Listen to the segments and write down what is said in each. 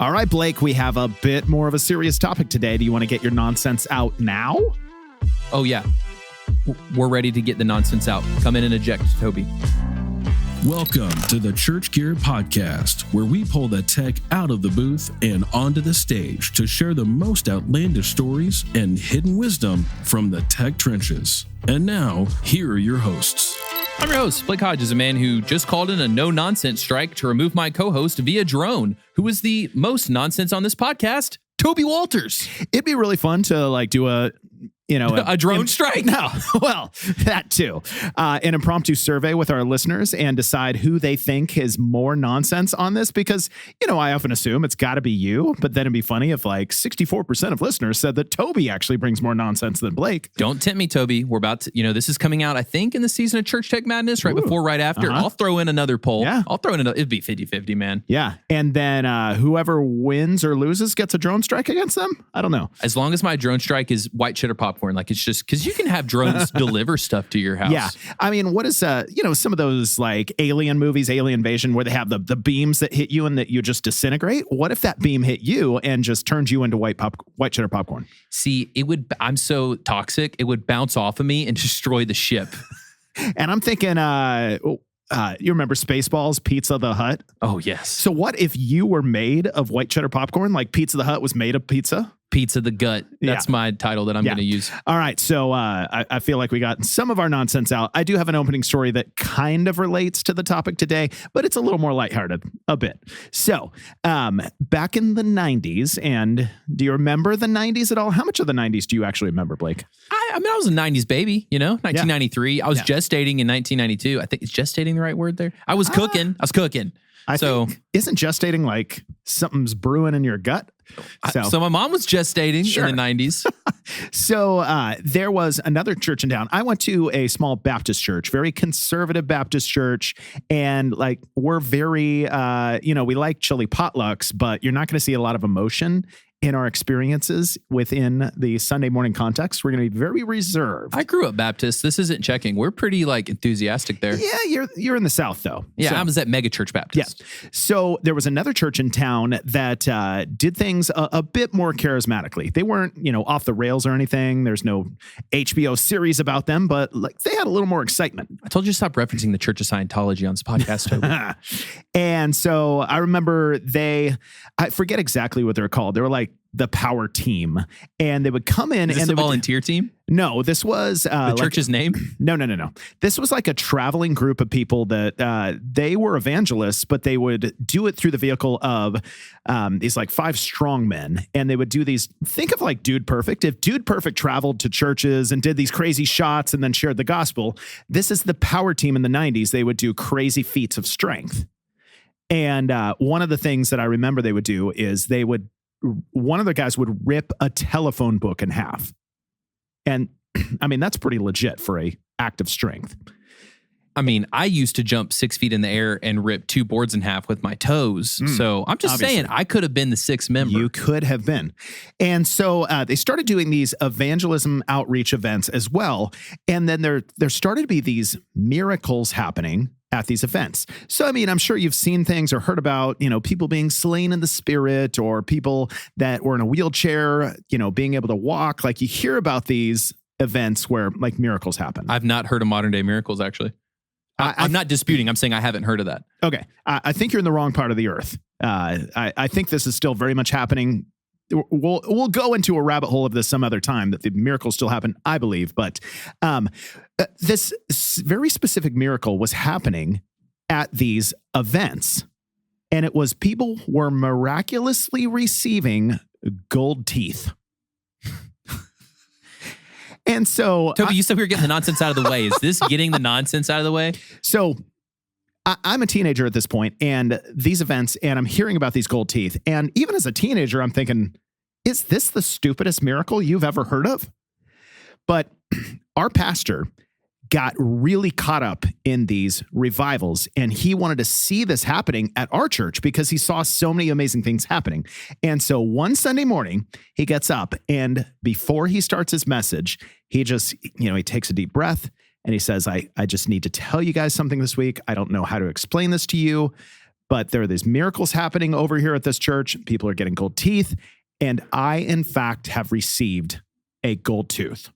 All right, Blake, we have a bit more of a serious topic today. Do you want to get your nonsense out now? Oh, yeah. We're ready to get the nonsense out. Come in and eject, Toby. Welcome to the Church Gear Podcast, where we pull the tech out of the booth and onto the stage to share the most outlandish stories and hidden wisdom from the tech trenches. And now, here are your hosts. I'm your host, Blake Hodges, a man who just called in a no-nonsense strike to remove my co-host via drone, who is the most nonsense on this podcast, Toby Walters. It'd be really fun to do a drone strike? No, well, that too. An impromptu survey with our listeners and decide who they think is more nonsense on this because, I often assume it's got to be you, but then it'd be funny if 64% of listeners said that Toby actually brings more nonsense than Blake. Don't tempt me, Toby. We're about to, this is coming out, I think, in the season of Church Tech Madness, right before, right after. I'll throw in another poll. Yeah. I'll throw in another. It'd be 50-50, man. Yeah. And then whoever wins or loses gets a drone strike against them? I don't know. As long as my drone strike is white cheddar popcorn, it's just because you can have drones deliver stuff to your house. Yeah. I mean, what is, some of those alien movies, Alien Invasion, where they have the beams that hit you and that you just disintegrate? What if that beam hit you and just turned you into white cheddar popcorn? See, I'm so toxic, it would bounce off of me and destroy the ship. And I'm thinking, you remember Spaceballs, Pizza the Hut? Oh, yes. So what if you were made of white cheddar popcorn, like Pizza the Hut was made of pizza? Pizza the Gut. That's my title that I'm going to use. All right. So I feel like we got some of our nonsense out. I do have an opening story that kind of relates to the topic today, but it's a little more lighthearted, a bit. So back in the 90s, and do you remember the 90s at all? How much of the 90s do you actually remember, Blake? I was a 90s baby, 1993. I was gestating in 1992. I think is gestating the right word there? I was cooking. I think, isn't gestating like something's brewing in your gut? So my mom was gestating in the 90s. So there was another church in town. I went to a small Baptist church, very conservative Baptist church. And we're very, we like chili potlucks, but you're not going to see a lot of emotion in our experiences within the Sunday morning context. We're going to be very reserved. I grew up Baptist. This isn't checking. We're pretty enthusiastic there. Yeah, you're in the South though. Yeah, so, I was at Mega Church Baptist. Yeah. So there was another church in town that did things a bit more charismatically. They weren't, off the rails or anything. There's no HBO series about them, but they had a little more excitement. I told you to stop referencing the Church of Scientology on this podcast, Toby. And so I remember I forget exactly what they're called. They were the power team, and they would come in. Is this a volunteer team? No, this was the church's name. No. This was a traveling group of people that they were evangelists, but they would do it through the vehicle of these 5 strong men, and they would do these. Think of Dude Perfect. If Dude Perfect traveled to churches and did these crazy shots and then shared the gospel, this is the power team in the 90s. They would do crazy feats of strength, and one of the things that I remember they would do is one of the guys would rip a telephone book in half. And I mean, that's pretty legit for a act of strength. I mean, I used to jump 6 feet in the air and rip 2 boards in half with my toes. So I'm just saying I could have been the 6th member. You could have been. And so they started doing these evangelism outreach events as well. And then there started to be these miracles happening at these events. So, I mean, I'm sure you've seen things or heard about, people being slain in the spirit, or people that were in a wheelchair, being able to walk. You hear about these events where miracles happen. I've not heard of modern day miracles, actually. I'm not disputing. I'm saying I haven't heard of that. Okay. I think you're in the wrong part of the earth. I think this is still very much happening. We'll go into a rabbit hole of this some other time, that the miracles still happen, I believe. But this very specific miracle was happening at these events. And it was people were miraculously receiving gold teeth. And so, Toby, you said we were getting the nonsense out of the way. Is this getting the nonsense out of the way? So I'm a teenager at this point, and these events, and I'm hearing about these gold teeth. And even as a teenager, I'm thinking, is this the stupidest miracle you've ever heard of? But our pastor got really caught up in these revivals, and he wanted to see this happening at our church because he saw so many amazing things happening. And so one Sunday morning, he gets up, and before he starts his message, he just, he takes a deep breath and he says, I just need to tell you guys something this week. I don't know how to explain this to you, but there are these miracles happening over here at this church. People are getting gold teeth. And I, in fact, have received a gold tooth.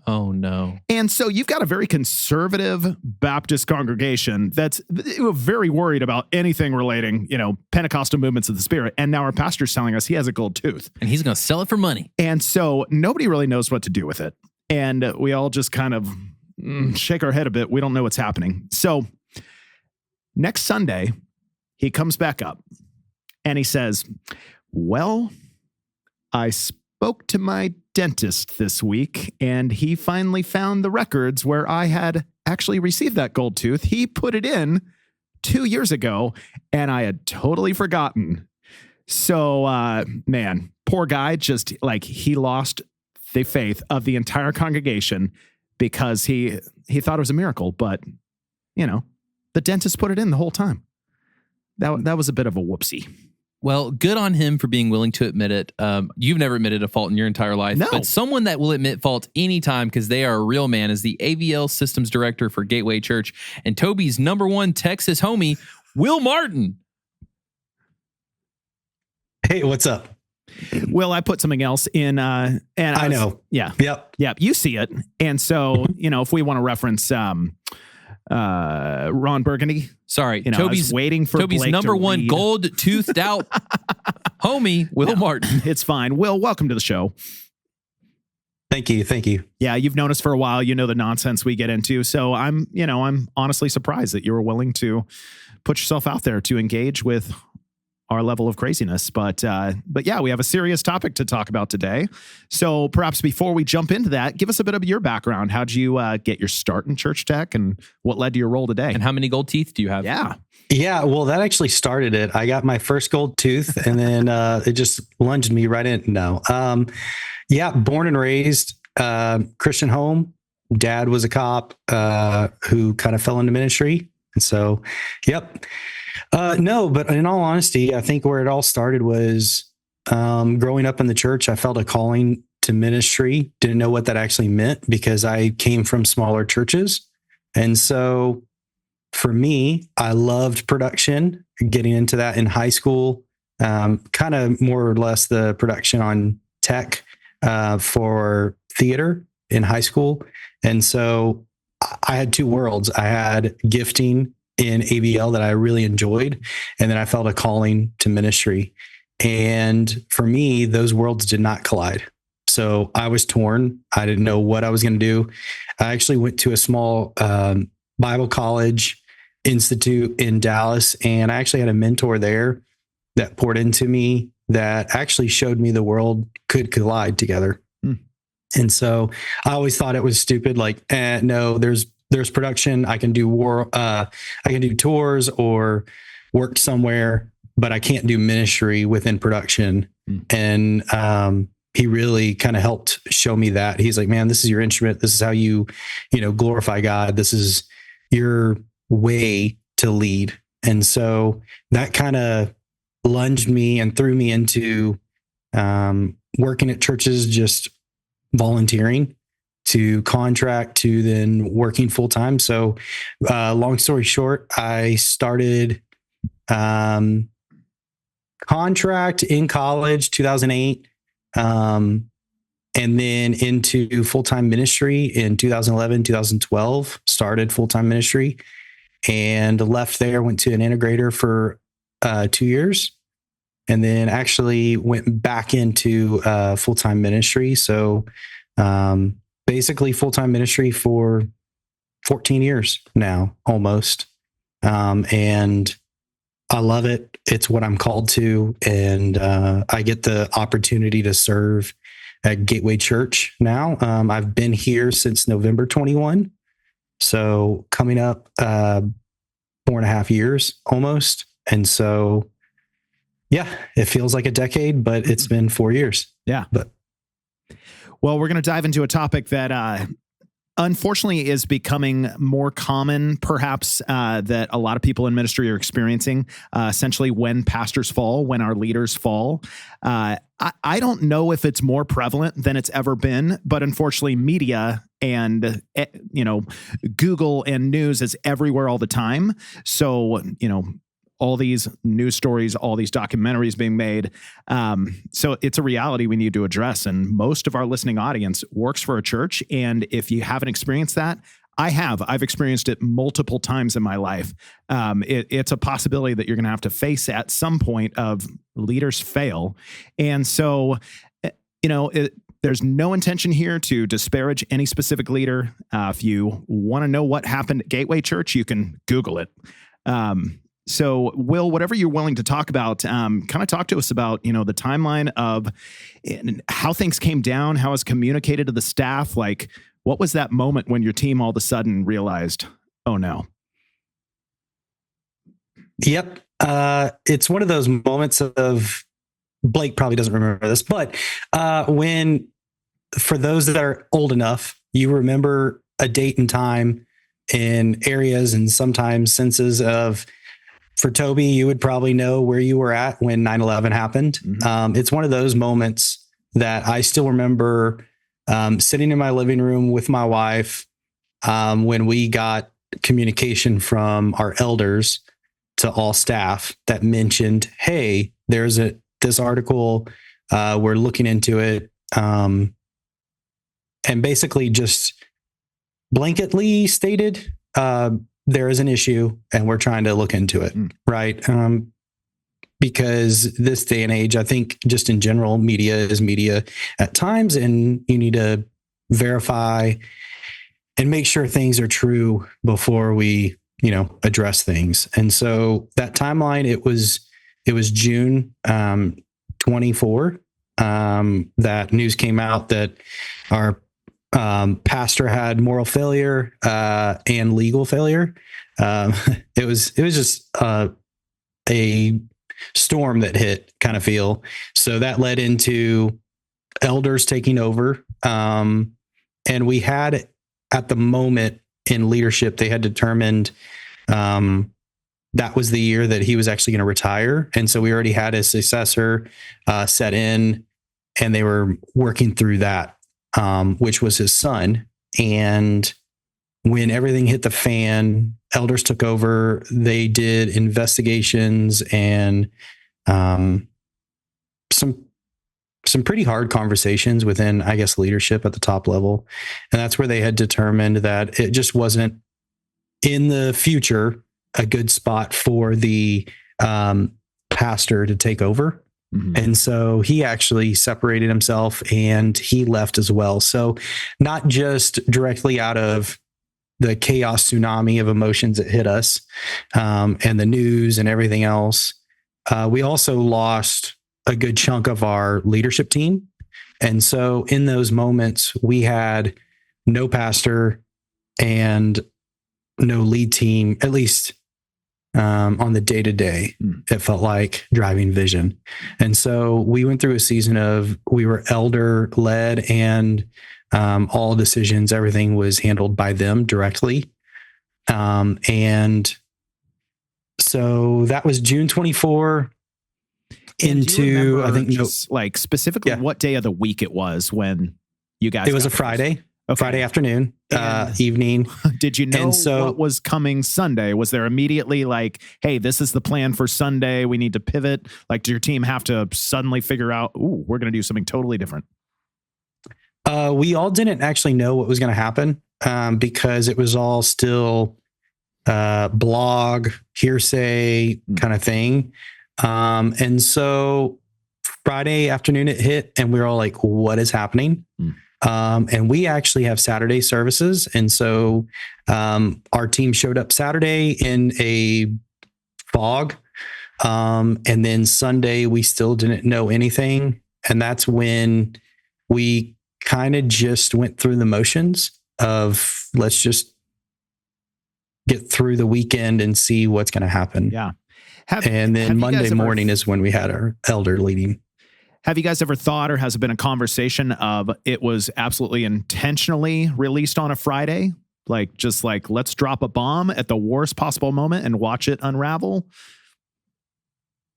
Oh, no. And so you've got a very conservative Baptist congregation that's very worried about anything relating, Pentecostal movements of the Spirit. And now our pastor's telling us he has a gold tooth. And he's going to sell it for money. And so nobody really knows what to do with it. And we all just kind of shake our head a bit. We don't know what's happening. So next Sunday, he comes back up and he says, well, I spoke to my dentist this week, and he finally found the records where I had actually received that gold tooth. He put it in 2 years ago, and I had totally forgotten. So, man, poor guy, just like he lost the faith of the entire congregation because he thought it was a miracle, but the dentist put it in the whole time. That was a bit of a whoopsie. Well, good on him for being willing to admit it. You've never admitted a fault in your entire life, no. But someone that will admit fault anytime because they are a real man is the AVL Systems Director for Gateway Church and Toby's #1 Texas homie, Will Martin. Hey, what's up? Will, I put something else in, and I know. Yeah. Yep. You see it. And so, if we want to reference, Ron Burgundy. Sorry, Toby's waiting for Toby's Blake #1 gold toothed out homie, Will Martin. It's fine. Will, welcome to the show. Thank you. Yeah, you've known us for a while. You know the nonsense we get into. So I'm honestly surprised that you were willing to put yourself out there to engage with our level of craziness. But yeah, we have a serious topic to talk about today. So perhaps before we jump into that, give us a bit of your background. How'd you get your start in church tech, and what led to your role today? And how many gold teeth do you have? Yeah, well, that actually started it. I got my first gold tooth, and then it just lunged me right in. No. Born and raised Christian home. Dad was a cop who kind of fell into ministry. And so, yep. No, but in all honesty, I think where it all started was growing up in the church. I felt a calling to ministry. Didn't know what that actually meant because I came from smaller churches. And so for me, I loved production, getting into that in high school, kind of more or less the production on tech for theater in high school. And so I had two worlds. I had gifting in AVL that I really enjoyed, and then I felt a calling to ministry. And for me, those worlds did not collide. So I was torn. I didn't know what I was going to do. I actually went to a small Bible college institute in Dallas, and I actually had a mentor there that poured into me that actually showed me the world could collide together. And so I always thought it was stupid. Like, no, there's production. I can do I can do tours or work somewhere, but I can't do ministry within production. And he really kind of helped show me that. He's like, man, this is your instrument. This is how you glorify God. This is your way to lead. And so that kind of lunged me and threw me into working at churches, just volunteering, to contract, to then working full time. So long story short, I started contract in college, 2008, and then into full-time ministry in 2011, 2012, started full-time ministry and left there, went to an integrator for 2 years, and then actually went back into full-time ministry. So basically full-time ministry for 14 years now, almost. And I love it. It's what I'm called to. And I get the opportunity to serve at Gateway Church now. I've been here since November 21. So coming up 4.5 years almost. And so, yeah, it feels like a decade, but it's been 4 years. Yeah. Well, we're going to dive into a topic that unfortunately is becoming more common, perhaps, that a lot of people in ministry are experiencing, essentially when pastors fall, when our leaders fall. I don't know if it's more prevalent than it's ever been, but unfortunately media and, Google and news is everywhere all the time. So, all these news stories, all these documentaries being made. So it's a reality we need to address. And most of our listening audience works for a church. And if you haven't experienced that, I've experienced it multiple times in my life. It's a possibility that you're going to have to face at some point of leaders fail. And so, there's no intention here to disparage any specific leader. If you want to know what happened at Gateway Church, you can Google it. So, Will, whatever you're willing to talk about, kind of talk to us about, the timeline of how things came down, how it's communicated to the staff. Like, what was that moment when your team all of a sudden realized, oh no? Yep. It's one of those moments of, Blake probably doesn't remember this, but when, for those that are old enough, you remember a date and time in areas and sometimes senses of, for Toby, you would probably know where you were at when 9/11 happened. Mm-hmm. It's one of those moments that I still remember sitting in my living room with my wife when we got communication from our elders to all staff that mentioned, hey, there's this article, we're looking into it. And basically just blanketly stated, there is an issue and we're trying to look into it. Right. Because this day and age, I think just in general, media is media at times, and you need to verify and make sure things are true before we, address things. And so that timeline, it was June 24. That news came out that our pastor had moral failure and legal failure. It was just a storm that hit, kind of feel. So that led into elders taking over. And we had, at the moment in leadership, they had determined that was the year that he was actually going to retire. And so we already had a successor set in, and they were working through that, which was his son. And when everything hit the fan, elders took over. They did investigations and some pretty hard conversations within, I guess, leadership at the top level. And that's where they had determined that it just wasn't in the future a good spot for the pastor to take over. Mm-hmm. And so he actually separated himself and he left as well. So not just directly out of the chaos tsunami of emotions that hit us and the news and everything else, we also lost a good chunk of our leadership team. And so in those moments, we had no pastor and no lead team, at least on the day-to-day. It felt like driving vision. And so we went through a season of, we were elder led, and all decisions, everything was handled by them directly. And so that was June 24 into, I think, just like specifically what day of the week it was when you guys, it was a Friday. Okay. Friday afternoon, evening. Did you know what was coming Sunday? Was there immediately like, hey, this is the plan for Sunday, we need to pivot? Like, did your team have to suddenly figure out, we're going to do something totally different? We all didn't actually know what was going to happen because it was all still blog, hearsay kind of thing. And so Friday afternoon it hit, and we were all like, what is happening? And we actually have Saturday services. And so our team showed up Saturday in a fog. And then Sunday, we still didn't know anything. And that's when we kind of just went through the motions of, let's just get through the weekend and see what's going to happen. Yeah. And then Monday morning is when we had our elder leading. Have you guys ever thought, or has it been a conversation of, it was absolutely intentionally released on a Friday? Like, just like, let's drop a bomb at the worst possible moment and watch it unravel?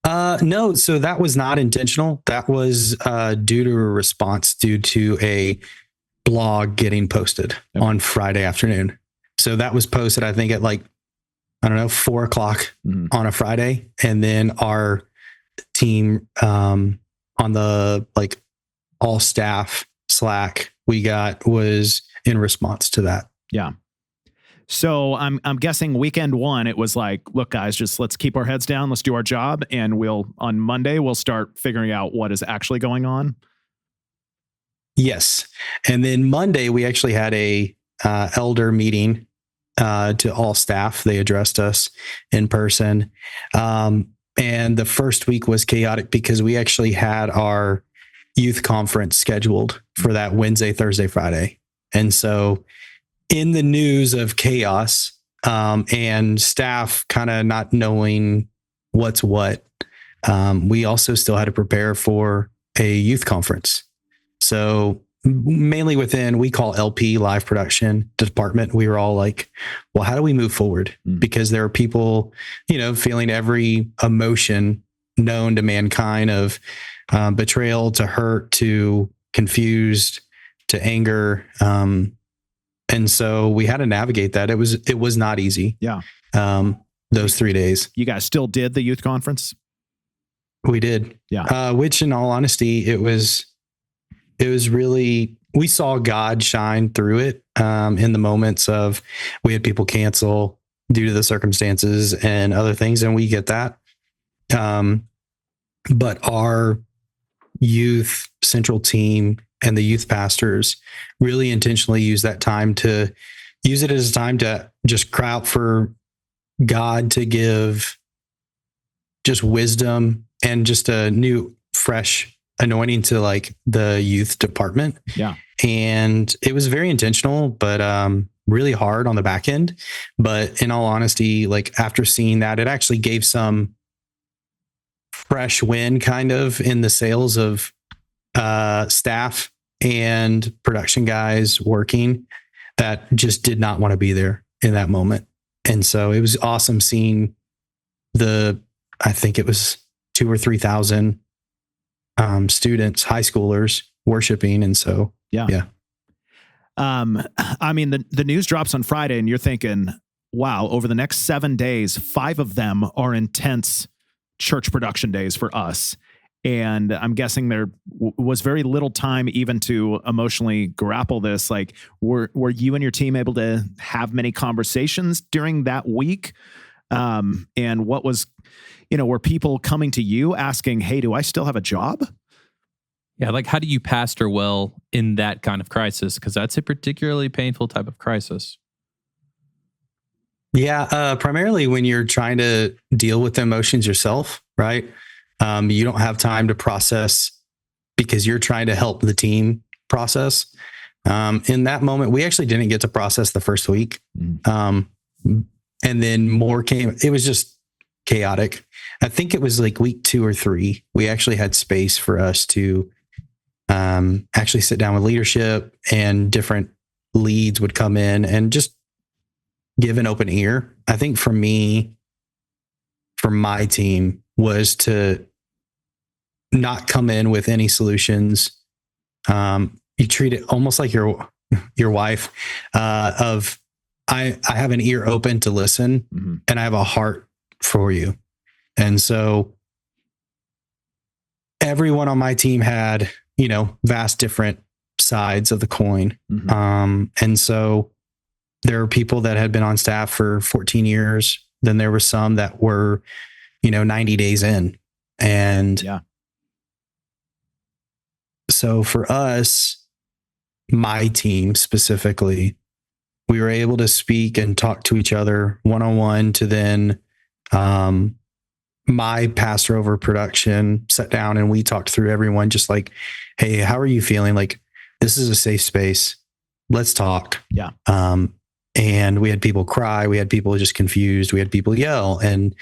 No, so that was not intentional. That was due to a response due to a blog getting posted on Friday afternoon. So that was posted, I think, at like I don't know, 4:00 on a Friday. And then our team, on the like all staff Slack we got was in response to that. Yeah. So I'm guessing weekend one, it was like, look, guys, just let's keep our heads down. Let's do our job. And on Monday, we'll start figuring out what is actually going on. Yes. And then Monday, we actually had a elder meeting to all staff. They addressed us in person. And the first week was chaotic because we actually had our youth conference scheduled for that Wednesday, Thursday, Friday. And so in the news of chaos and staff kind of not knowing what's what, we also still had to prepare for a youth conference. So mainly within, we call LP live production department, we were all like, well, how do we move forward? Because there are people, feeling every emotion known to mankind, of betrayal to hurt to confused to anger. And so we had to navigate that. It was not easy. Yeah. Those 3 days. You guys still did the youth conference? We did. Yeah. Which in all honesty, it was really, we saw God shine through it in the moments of, we had people cancel due to the circumstances and other things. And we get that. But our youth central team and the youth pastors really intentionally use that time to use it as a time to just cry out for God to give just wisdom and just a new, fresh anointing to like the youth department. Yeah. And it was very intentional, but really hard on the back end. But in all honesty, like after seeing that, it actually gave some fresh wind kind of in the sales of staff and production guys working that just did not want to be there in that moment. And so it was awesome seeing I think it was 2,000 or 3,000 students, high schoolers worshiping. And so, yeah. I mean, the news drops on Friday and you're thinking, wow, over the next 7 days, 5 of them are intense church production days for us. And I'm guessing there was very little time even to emotionally grapple this. Like, were you and your team able to have many conversations during that week? And what was, were people coming to you asking, hey, do I still have a job? Yeah, like how do you pastor well in that kind of crisis? Because that's a particularly painful type of crisis. Yeah, primarily when you're trying to deal with the emotions yourself, right? You don't have time to process because you're trying to help the team process. In that moment, we actually didn't get to process the first week. And then more came. It was just chaotic. I think it was like week 2 or 3. We actually had space for us to actually sit down with leadership, and different leads would come in and just give an open ear. I think for me, for my team, was to not come in with any solutions. You treat it almost like your wife, of I have an ear open to listen, and I have a heart for you. And so everyone on my team had, vast different sides of the coin. And so there are people that had been on staff for 14 years. Then there were some that were, 90 days in. And so for us, my team specifically, we were able to speak and talk to each other one-on-one, to then my pastor over production sat down and we talked through everyone, just like, hey, how are you feeling? Like, this is a safe space. Let's talk. Yeah. And we had people cry. We had people just confused. We had people yell. And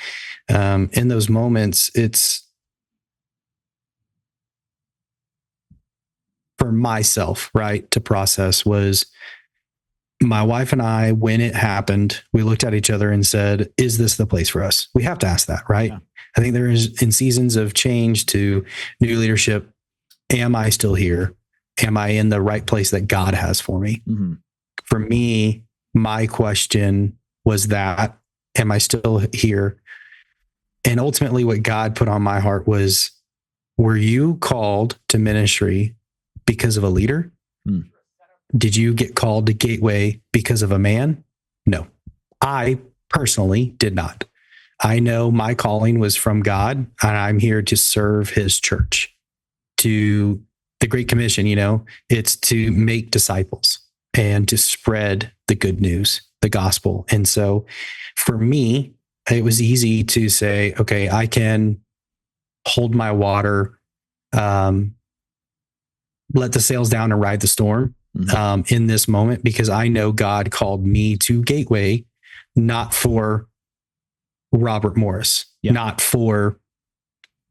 in those moments, it's, for myself, right, to process was my wife and I, when it happened, we looked at each other and said, is this the place for us? We have to ask that, right? Yeah. I think there is, in seasons of change to new leadership, am I still here? Am I in the right place that God has for me? For me, my question was that, am I still here? And ultimately what God put on my heart was, were you called to ministry because of a leader? Did you get called to Gateway because of a man? No, I personally did not. I know my calling was from God, and I'm here to serve his church. To the Great Commission, it's to make disciples and to spread the good news, the gospel. And so for me, it was easy to say, okay, I can hold my water, let the sails down and ride the storm in this moment, because I know God called me to Gateway, not for Robert Morris, not for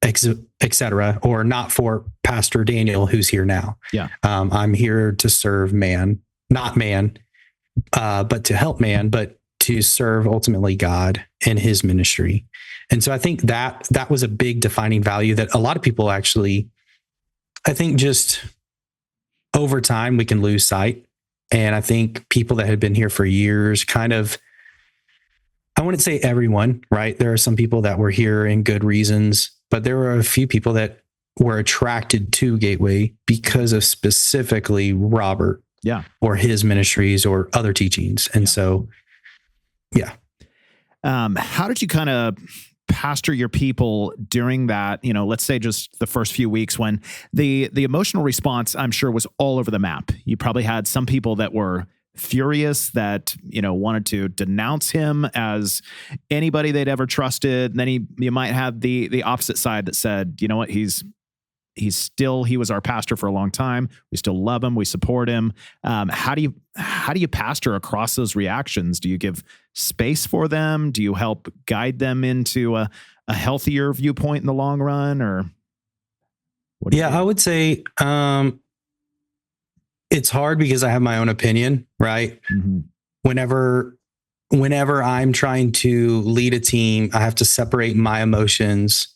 etc., or not for Pastor Daniel, who's here now. I'm here to serve man, not man, but to help man, but to serve ultimately God and his ministry. And so I think that was a big defining value that a lot of people actually, I think just over time we can lose sight. And I think people that had been here for years kind of, I wouldn't say everyone, right? There are some people that were here in good reasons, but there were a few people that were attracted to Gateway because of specifically Robert, or his ministries or other teachings. And so, how did you kind of pastor your people during that, let's say just the first few weeks when the emotional response, I'm sure, was all over the map? You probably had some people that were furious, that, wanted to denounce him as anybody they'd ever trusted. And then you might have the opposite side that said, you know what, he was our pastor for a long time. We still love him. We support him. How do you pastor across those reactions? Do you give space for them? Do you help guide them into a healthier viewpoint in the long run? Or what do you think? I would say it's hard because I have my own opinion, right? Mm-hmm. Whenever I'm trying to lead a team, I have to separate my emotions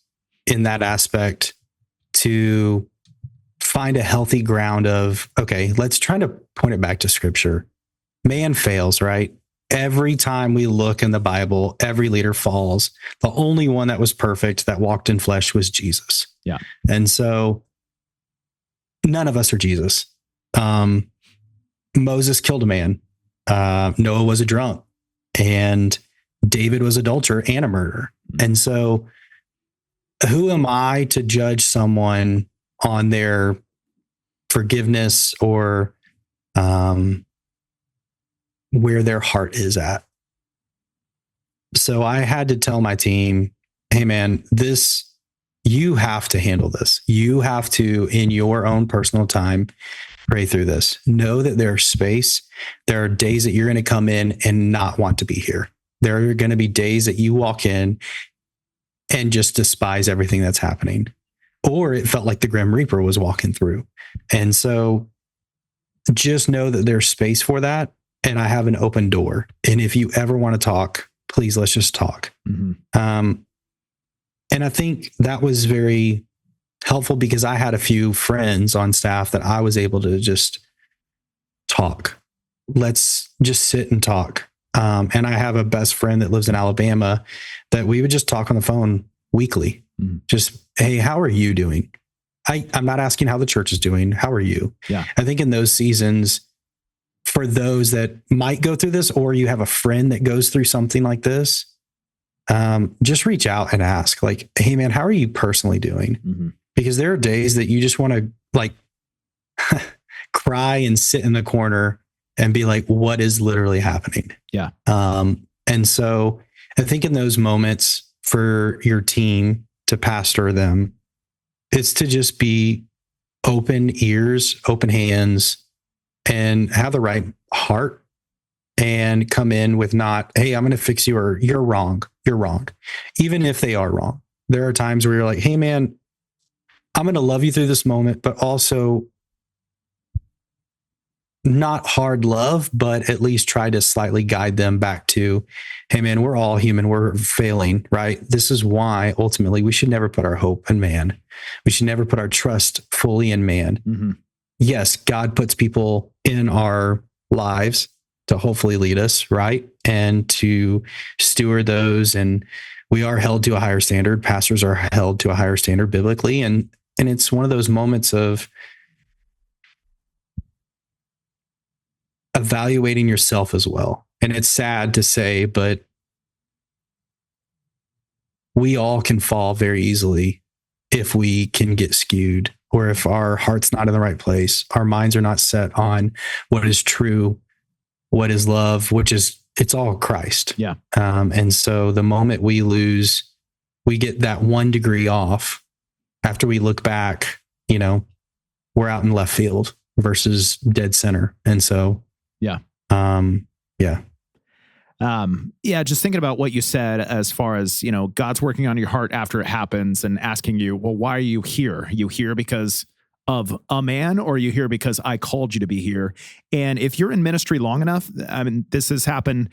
in that aspect to find a healthy ground of, okay, let's try to point it back to scripture. Man fails, right? Every time we look in the Bible, every leader falls. The only one that was perfect, that walked in flesh, was Jesus. Yeah. And so none of us are Jesus. Moses killed a man. Noah was a drunk, and David was an adulterer and a murderer. And so who am I to judge someone on their forgiveness or where their heart is at? So I had to tell my team, hey man, you have to handle this. You have to, in your own personal time, pray through this. Know that there's space. There are days that you're going to come in and not want to be here. There are going to be days that you walk in and just despise everything that's happening. Or it felt like the Grim Reaper was walking through. And so just know that there's space for that. And I have an open door. And if you ever want to talk, please, let's just talk. Mm-hmm. And I think that was very helpful because I had a few friends on staff that I was able to just talk. Let's just sit and talk. And I have a best friend that lives in Alabama that we would just talk on the phone weekly. Mm-hmm. Just, hey, how are you doing? I'm not asking how the church is doing. How are you? Yeah. I think in those seasons, for those that might go through this, or you have a friend that goes through something like this, just reach out and ask, like, hey man, how are you personally doing? Mm-hmm. Because there are days that you just want to like cry and sit in the corner and be like, what is literally happening? Yeah. And so I think in those moments for your team to pastor them, it's to just be open ears, open hands, and have the right heart, and come in with not, hey, I'm going to fix you, or you're wrong. You're wrong. Even if they are wrong. There are times where you're like, hey man, I'm going to love you through this moment, but also not hard love, but at least try to slightly guide them back to, hey man, we're all human. We're failing, right? This is why ultimately we should never put our hope in man. We should never put our trust fully in man. Mm-hmm. Yes, God puts people in our lives to hopefully lead us, right? And to steward those. And we are held to a higher standard. Pastors are held to a higher standard biblically. And it's one of those moments of evaluating yourself as well. And it's sad to say, but we all can fall very easily if we can get skewed, or if our heart's not in the right place, our minds are not set on what is true, what is love, it's all Christ. Yeah. And so the moment we get that 1 degree off, after we look back, we're out in left field versus dead center. And so, yeah. Just thinking about what you said as far as, God's working on your heart after it happens and asking you, well, why are you here? You here because of a man, or are you here because I called you to be here? And if you're in ministry long enough, this has happened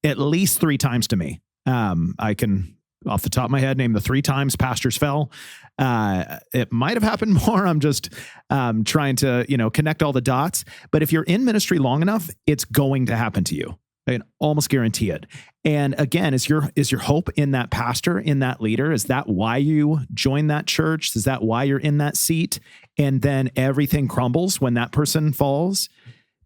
at least 3 times to me. I can, off the top of my head, name the 3 times pastors fell. It might have happened more. I'm just trying to, connect all the dots. But if you're in ministry long enough, it's going to happen to you. I can almost guarantee it. And again, is your hope in that pastor, in that leader? Is that why you joined that church? Is that why you're in that seat? And then everything crumbles when that person falls?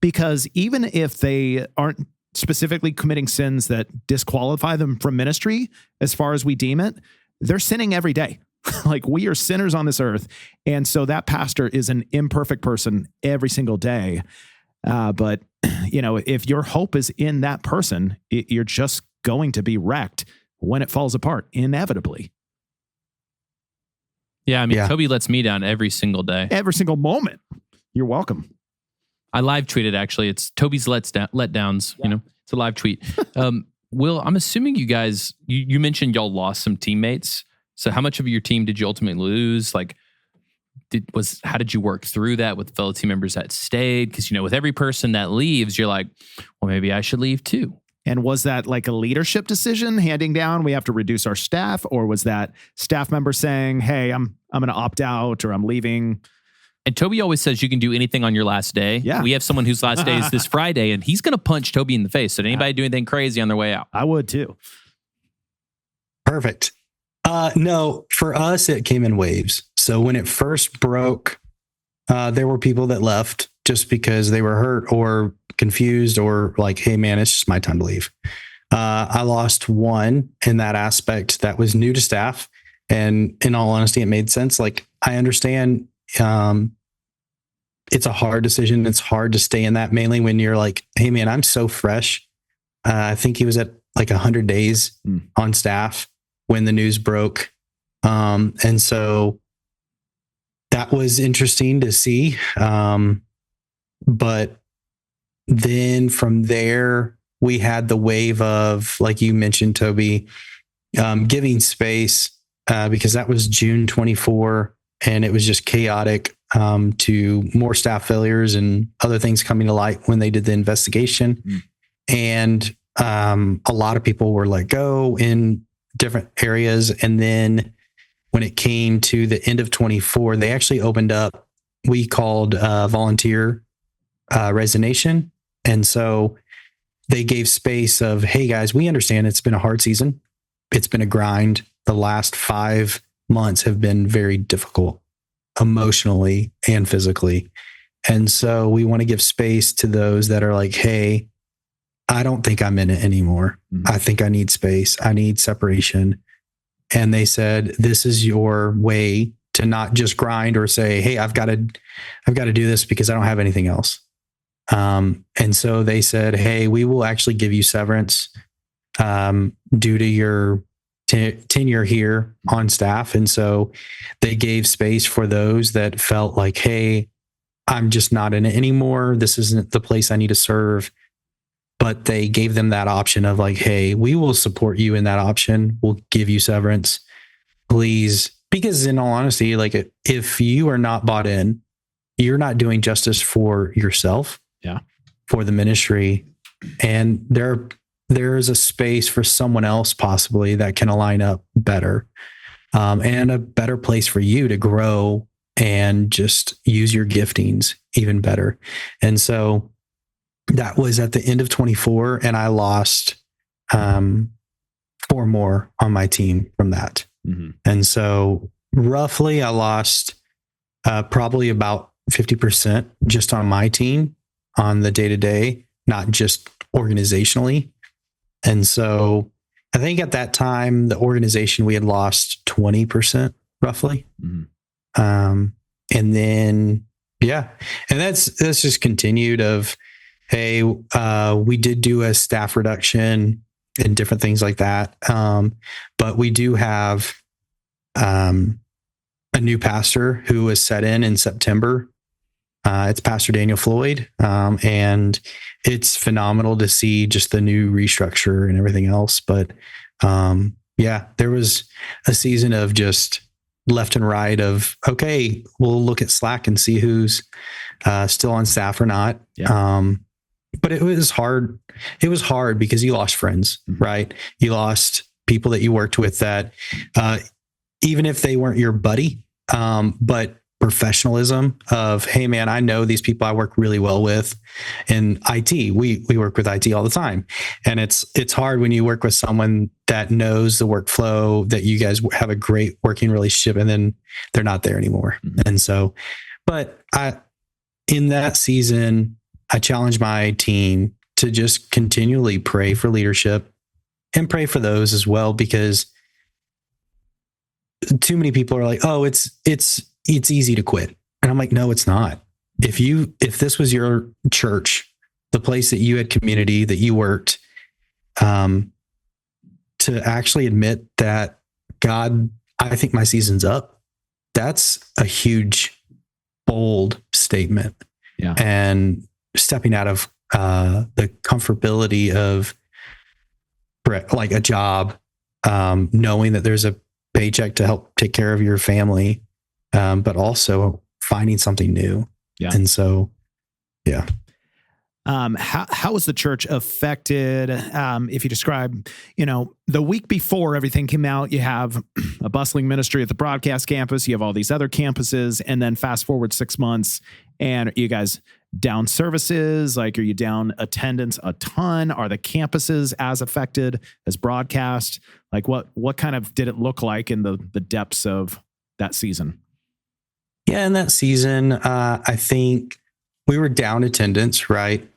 Because even if they aren't specifically committing sins that disqualify them from ministry, as far as we deem it, they're sinning every day. Like, we are sinners on this earth. And so that pastor is an imperfect person every single day. But if your hope is in that person, you're just going to be wrecked when it falls apart, inevitably. Yeah, Toby lets me down every single day. Every single moment. You're welcome. I live tweeted, actually. It's Toby's letdowns. Yeah. It's a live tweet. Will, I'm assuming you guys, you mentioned y'all lost some teammates. So how much of your team did you ultimately lose? Like, how did you work through that with fellow team members that stayed? Because, with every person that leaves, you're like, well, maybe I should leave too. And was that like a leadership decision handing down, we have to reduce our staff? Or was that staff member saying, hey, I'm going to opt out, or I'm leaving? And Toby always says you can do anything on your last day. Yeah. We have someone whose last day is this Friday, and he's going to punch Toby in the face. So did anybody do anything crazy on their way out? I would too. Perfect. No, for us, it came in waves. So when it first broke, there were people that left just because they were hurt or confused, or like, hey man, it's just my time to leave. I lost one in that aspect that was new to staff. And in all honesty, it made sense. Like, I understand, it's a hard decision. It's hard to stay in that, mainly when you're like, hey man, I'm so fresh. I think he was at like 100 days on staff when the news broke. And so that was interesting to see. But then from there, we had the wave of, like you mentioned, Toby, giving space, because that was June 24, and it was just chaotic, to more staff failures and other things coming to light when they did the investigation. And a lot of people were let go in different areas. And then when it came to the end of 24, they actually opened up, we called volunteer resignation. And so they gave space of, hey guys, we understand it's been a hard season. It's been a grind. The last 5 months have been very difficult emotionally and physically. And so we want to give space to those that are like, hey, I don't think I'm in it anymore. I think I need space. I need separation. And they said, this is your way to not just grind or say, hey, I've got to do this because I don't have anything else. And so they said, hey, we will actually give you severance due to your tenure here on staff. And so they gave space for those that felt like, hey, I'm just not in it anymore. This isn't the place I need to serve. But they gave them that option of like, hey, we will support you in that option. We'll give you severance, please. Because in all honesty, like, if you are not bought in, you're not doing justice for yourself, for the ministry. And there is a space for someone else possibly that can align up better, and a better place for you to grow and just use your giftings even better. And so that was at the end of 24, and I lost 4 more on my team from that. Mm-hmm. And so roughly I lost probably about 50% just on my team on the day-to-day, not just organizationally. And so I think at that time, the organization, we had lost 20% roughly. Mm-hmm. And then, yeah, and that's just continued of, hey, we did do a staff reduction and different things like that. But we do have a new pastor who was set in September. It's Pastor Daniel Floyd. And it's phenomenal to see just the new restructure and everything else. But yeah, there was a season of just left and right of, okay, we'll look at Slack and see who's still on staff or not. Yeah. But it was hard. It was hard because you lost friends, right? You lost people that you worked with that, even if they weren't your buddy, but professionalism of, hey man, I know these people I work really well with in IT. We work with IT all the time. And it's hard when you work with someone that knows the workflow, that you guys have a great working relationship, and then they're not there anymore. Mm-hmm. And so, but in that season, I challenged my team to just continually pray for leadership and pray for those as well, because too many people are like, oh, it's easy to quit. And I'm like, no, it's not. If this was your church, the place that you had community, that you worked, to actually admit that, God, I think my season's up, that's a huge, bold statement. Yeah. And stepping out of the comfortability of like a job, knowing that there's a paycheck to help take care of your family, but also finding something new. Yeah. And so, yeah. How was the church affected? If you describe, the week before everything came out, you have a bustling ministry at the broadcast campus. You have all these other campuses, and then fast forward 6 months, and are you guys down services? Like, are you down attendance a ton? Are the campuses as affected as broadcast? Like, what kind of did it look like in the depths of that season? Yeah, in that season, I think we were down attendance, right?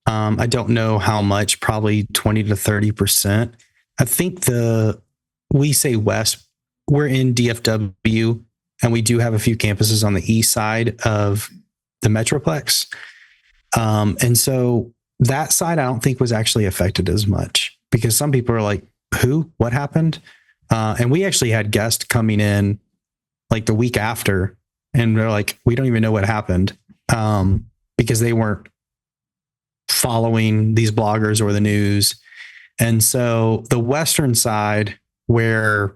I don't know how much, probably 20 to 30%. I think we say West, we're in DFW, and we do have a few campuses on the east side of the Metroplex. And so that side, I don't think was actually affected as much, because some people are like, what happened? And we actually had guests coming in like the week after, and they're like, we don't even know what happened, because they weren't following these bloggers or the news. And so the Western side, where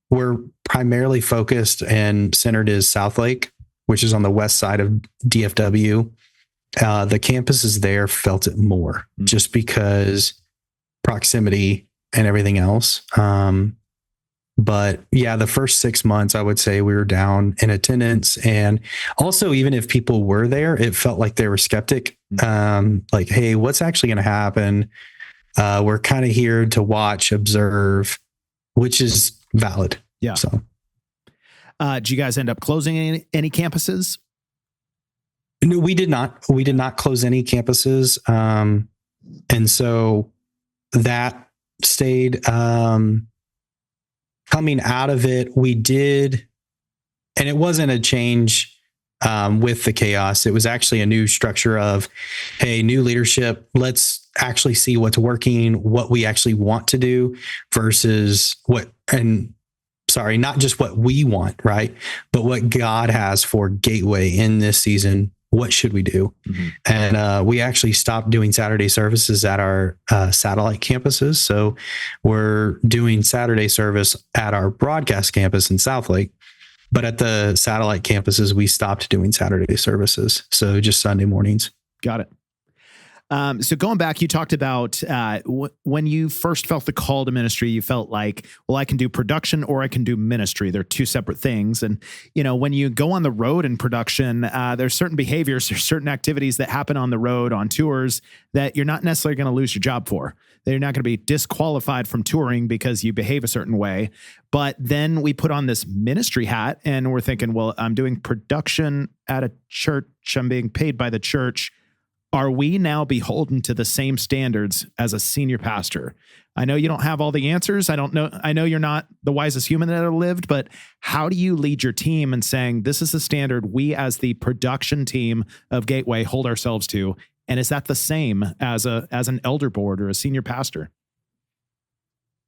we're primarily focused and centered, is South Lake, which is on the west side of DFW. The campuses there felt it more, just because proximity and everything else. But yeah, the first 6 months, I would say we were down in attendance. And also, even if people were there, it felt like they were skeptic. Like, hey, what's actually going to happen? We're kind of here to watch, observe, which is valid. Yeah. So, did you guys end up closing any campuses? No, we did not. We did not close any campuses. And so that stayed. Coming out of it, we did, and it wasn't a change with the chaos. It was actually a new structure of, hey, new leadership. Let's actually see what's working, what we actually want to do versus not just what we want, right? But what God has for Gateway in this season. What should we do? Mm-hmm. And we actually stopped doing Saturday services at our satellite campuses. So we're doing Saturday service at our broadcast campus in South Lake, but at the satellite campuses, we stopped doing Saturday services. So just Sunday mornings. Got it. So going back, you talked about when you first felt the call to ministry, you felt like, well, I can do production or I can do ministry. They're two separate things. And, when you go on the road in production, there's certain behaviors, there's certain activities that happen on the road, on tours, that you're not necessarily going to lose your job for. That you're not going to be disqualified from touring because you behave a certain way. But then we put on this ministry hat and we're thinking, well, I'm doing production at a church. I'm being paid by the church. Are we now beholden to the same standards as a senior pastor? I know you don't have all the answers. I know you're not the wisest human that ever lived, but how do you lead your team in saying this is the standard we as the production team of Gateway hold ourselves to? And is that the same as an elder board or a senior pastor?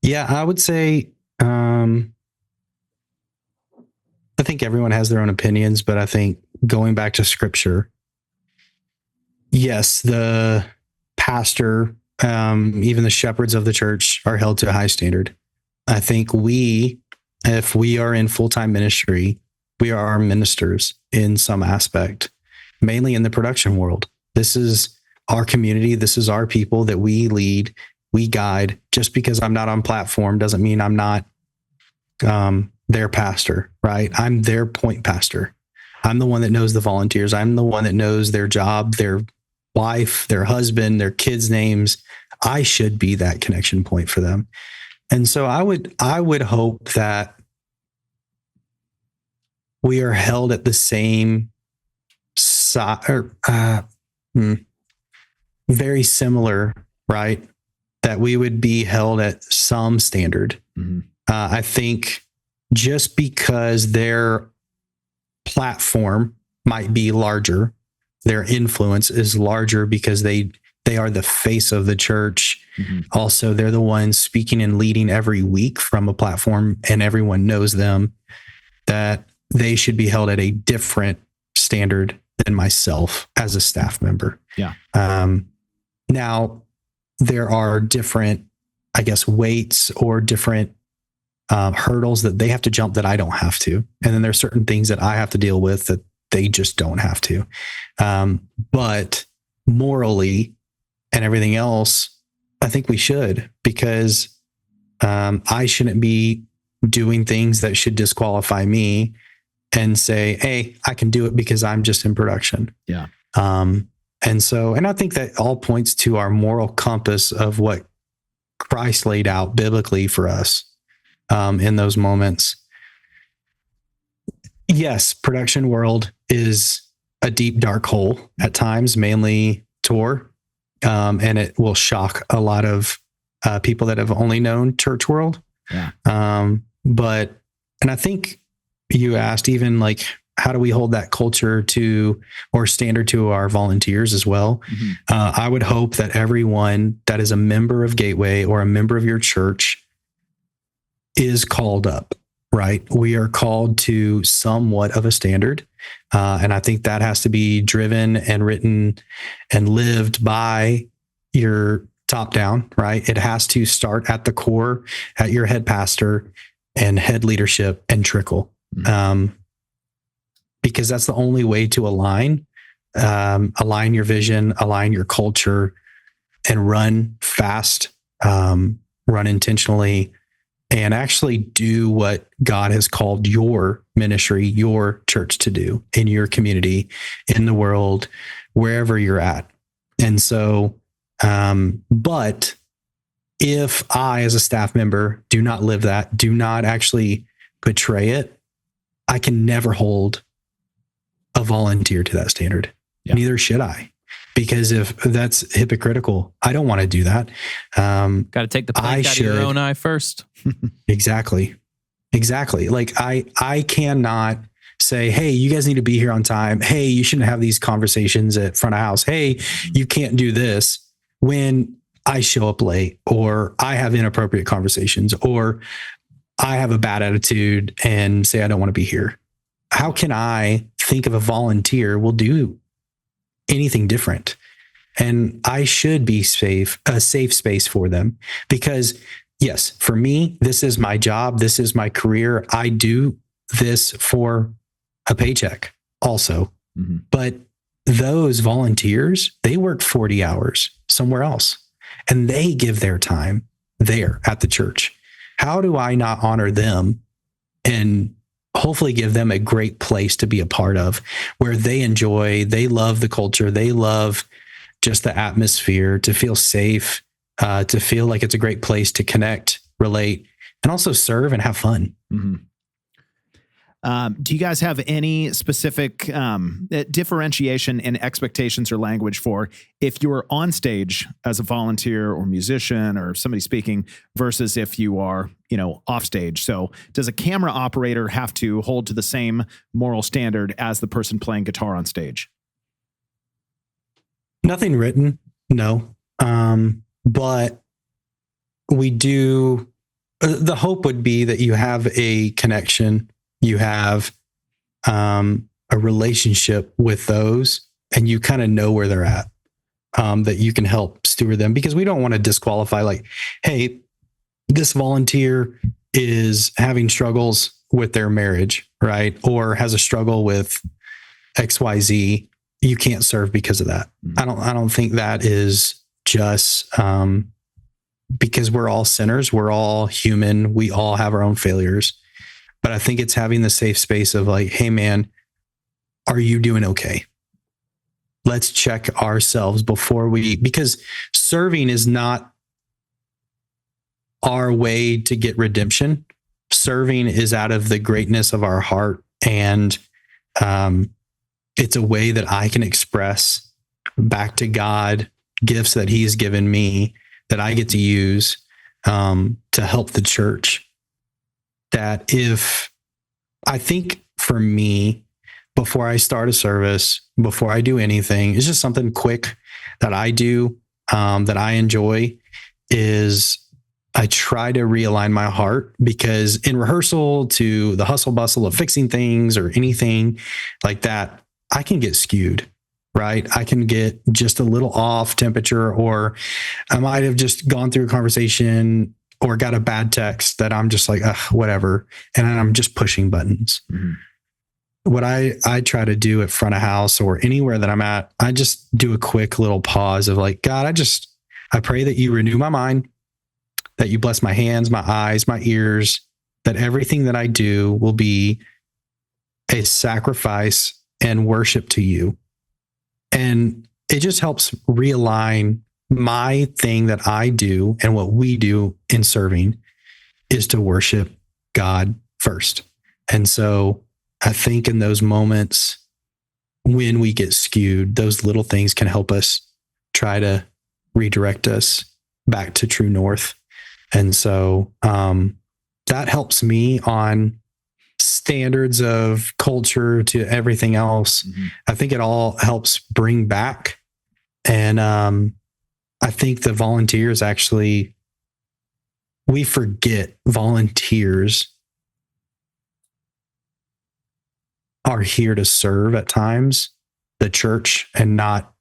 Yeah, I would say, I think everyone has their own opinions, but I think going back to scripture, yes, the pastor, even the shepherds of the church are held to a high standard. I think if we are in full-time ministry, we are our ministers in some aspect, mainly in the production world. This is our community. This is our people that we lead, we guide. Just because I'm not on platform doesn't mean I'm not their pastor, right? I'm their point pastor. I'm the one that knows the volunteers. I'm the one that knows their job, their wife, their husband, their kids' names. I should be that connection point for them. And so I would hope that we are held at the same very similar, right? That we would be held at some standard. Mm-hmm. I think just because their platform might be larger, their influence is larger because they are the face of the church. Mm-hmm. Also, they're the ones speaking and leading every week from a platform, and everyone knows them, that they should be held at a different standard than myself as a staff member. Yeah. Now, there are different, I guess, weights or different hurdles that they have to jump that I don't have to. And then there's certain things that I have to deal with that they just don't have to. But morally and everything else, I think we should, because I shouldn't be doing things that should disqualify me and say, hey, I can do it because I'm just in production. Yeah. And I think that all points to our moral compass of what Christ laid out biblically for us in those moments. Yes, production world is a deep, dark hole at times, mainly tour. And it will shock a lot of people that have only known church world. Yeah. And I think you asked even like, how do we hold that culture to or standard to our volunteers as well? Mm-hmm. I would hope that everyone that is a member of Gateway or a member of your church is called up, right? We are called to somewhat of a standard. And I think that has to be driven and written and lived by your top down, right? It has to start at the core, at your head pastor and head leadership, and trickle. Mm-hmm. Because that's the only way to align your vision, align your culture, and run fast, run intentionally, and actually do what God has called your ministry, your church to do in your community, in the world, wherever you're at. And so, but if I, as a staff member, do not live that, do not actually portray it, I can never hold a volunteer to that standard. Yeah. Neither should I, because if that's hypocritical, I don't want to do that. Got to take the plank out of your own eye first. Exactly. Like I cannot say, hey, you guys need to be here on time. Hey, you shouldn't have these conversations at front of house. Hey, you can't do this, when I show up late, or I have inappropriate conversations, or I have a bad attitude and say, I don't want to be here. How can I think of a volunteer will do anything different? And I should be a safe space for them, because yes, for me, this is my job. This is my career. I do this for a paycheck also. Mm-hmm. But those volunteers, they work 40 hours somewhere else and they give their time there at the church. How do I not honor them and hopefully give them a great place to be a part of, where they enjoy, they love the culture, they love just the atmosphere, to feel safe, to feel like it's a great place to connect, relate, and also serve and have fun. Mm-hmm. Do you guys have any specific differentiation in expectations or language for if you're on stage as a volunteer or musician or somebody speaking versus if you are, off stage? So does a camera operator have to hold to the same moral standard as the person playing guitar on stage? Nothing written, no. But we do, the hope would be that you have a connection, you have a relationship with those, and you kind of know where they're at, that you can help steward them, because we don't want to disqualify, like, hey, this volunteer is having struggles with their marriage, right? Or has a struggle with XYZ. You can't serve because of that. Mm-hmm. I don't think that is just because we're all sinners. We're all human. We all have our own failures. But I think it's having the safe space of like, hey man, are you doing okay? Let's check ourselves before because serving is not our way to get redemption. Serving is out of the greatness of our heart. And it's a way that I can express back to God gifts that he's given me that I get to use to help the church. That if I think for me, before I start a service, before I do anything, it's just something quick that I do that I enjoy, is I try to realign my heart, because in rehearsal to the hustle bustle of fixing things or anything like that, I can get skewed, right? I can get just a little off temperature, or I might have just gone through a conversation or got a bad text that I'm just like, whatever. And I'm just pushing buttons. Mm-hmm. What I try to do at front of house or anywhere that I'm at, I just do a quick little pause of like, God, I pray that you renew my mind, that you bless my hands, my eyes, my ears, that everything that I do will be a sacrifice and worship to you. And it just helps realign my thing that I do, and what we do in serving is to worship God first. And so I think in those moments when we get skewed, those little things can help us try to redirect us back to true north. And so that helps me on standards of culture to everything else. Mm-hmm. I think it all helps bring back. And I think the volunteers actually, we forget volunteers are here to serve at times the church and not